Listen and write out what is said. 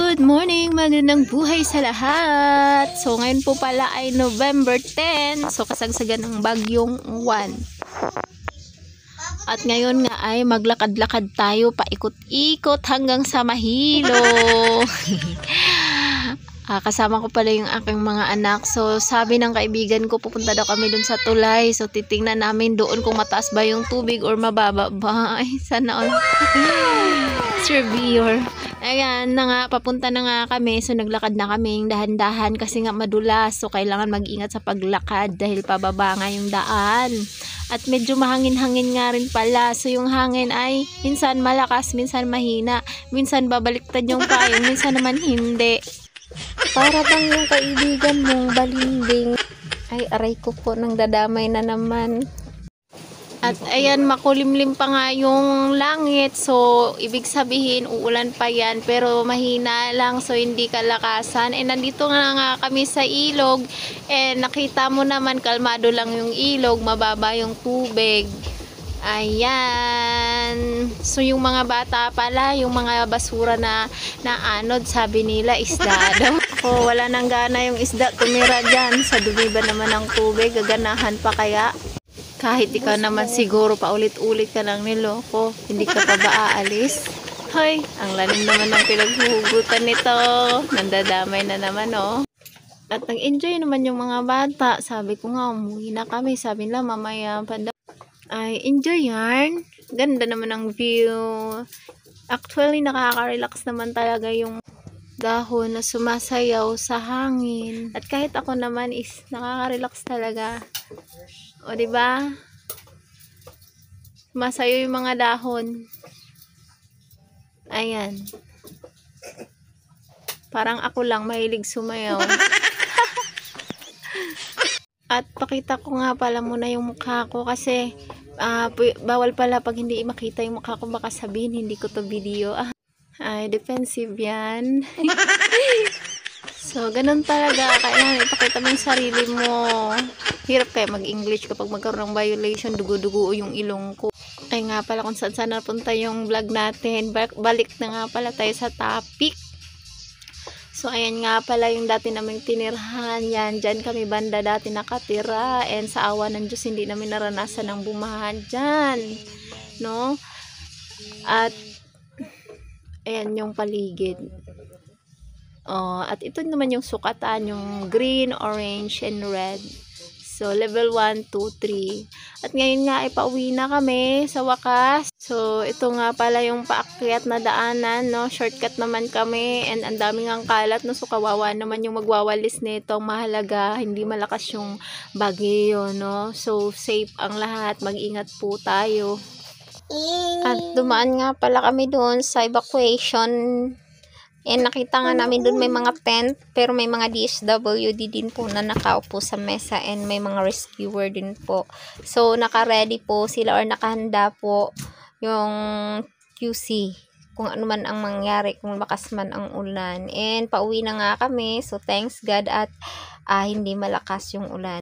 Good morning, magandang buhay sa lahat. So ngayon po pala ay November 10. So kasagsagan ng bagyong Juan. At ngayon nga ay maglakad-lakad tayo paikot-ikot hanggang sa Mahilo. Kasama ko pala yung aking mga anak. So sabi ng kaibigan ko pupunta daw kami dun sa tulay. So titingnan namin doon kung mataas ba yung tubig or mababa ba. Ay sana all. Surveyor. Ayan na nga, papunta na nga kami. So naglakad na kami dahan-dahan kasi nga madulas. So kailangan mag-ingat sa paglakad dahil pababa nga yung daan. At medyo mahangin-hangin nga rin pala. So yung hangin ay minsan malakas, minsan mahina. Minsan babaliktad yung payong, minsan naman hindi. Para bang yung kaibigan mong balimbing. Ay aray ko po, nang dadamay na naman. At ayan, makulimlim pa nga yung langit. So, ibig sabihin, uulan pa yan. Pero mahina lang. So, hindi kalakasan. And nandito nga kami sa ilog. And nakita mo naman, kalmado lang yung ilog. Mababa yung tubig. Ayan. So, yung mga bata pala, yung mga basura na anod, sabi nila, isda daw. Ako, wala nang gana yung isda tumira dyan. Sa dumi ba naman ng tubig? Gaganahan pa kaya? Kahit ikaw naman siguro paulit-ulit ka lang niloko, hindi ka pa ba aalis? Hoy, ang lalim naman ng pinaghuhugutan nito. Nandadamay na naman, oh. At nag-enjoy naman yung mga bata. Sabi ko nga, umuwi na kami. Sabi nila, mamaya pa daw. Ay, enjoy yan. Ganda naman ang view. Actually, nakaka-relax naman talaga yung dahon na sumasayaw sa hangin. At kahit ako naman is nakaka-relax talaga. O, diba? Sumasayaw yung mga dahon. Ayan. Parang ako lang mahilig sumayaw. At pakita ko nga pala muna yung mukha ko kasi bawal pala pag hindi makita yung mukha ko, baka sabihin hindi ko to video. Ay, defensive yan. So, ganun talaga. Kailangan ipakita mo yung sarili mo. Hirap kaya mag-English kapag magkaroon ng violation, dugo-dugo yung ilong ko. Ay nga pala kung saan napunta yung vlog natin. Balik na nga pala tayo sa topic. So, ayan nga pala yung dati naming tinirhan. Yan, dyan kami banda dati nakatira. And sa awa ng Diyos, hindi namin naranasan ng bumahan dyan. No? At, ayan yung paligid. At ito naman yung sukatan, yung green, orange, and red. So, level 1, 2, 3. At ngayon nga ay pauwi na kami sa wakas. So, ito nga pala yung paakyat na daanan, no? Shortcut naman kami and ang daming ang kalat, no? So, kawawa naman yung magwawalis nito. Mahalaga, hindi malakas yung bagyo, no? So, safe ang lahat. Mag-ingat po tayo. At dumaan nga pala kami doon sa evacuation. And nakita nga namin doon may mga tent, pero may mga DSWD din po na nakaupo sa mesa and may mga rescuer din po. So, naka-ready po sila or nakahanda po yung QC kung ano man ang mangyari, kung lakas man ang ulan. And pauwi na nga kami, so thanks God at hindi malakas yung ulan.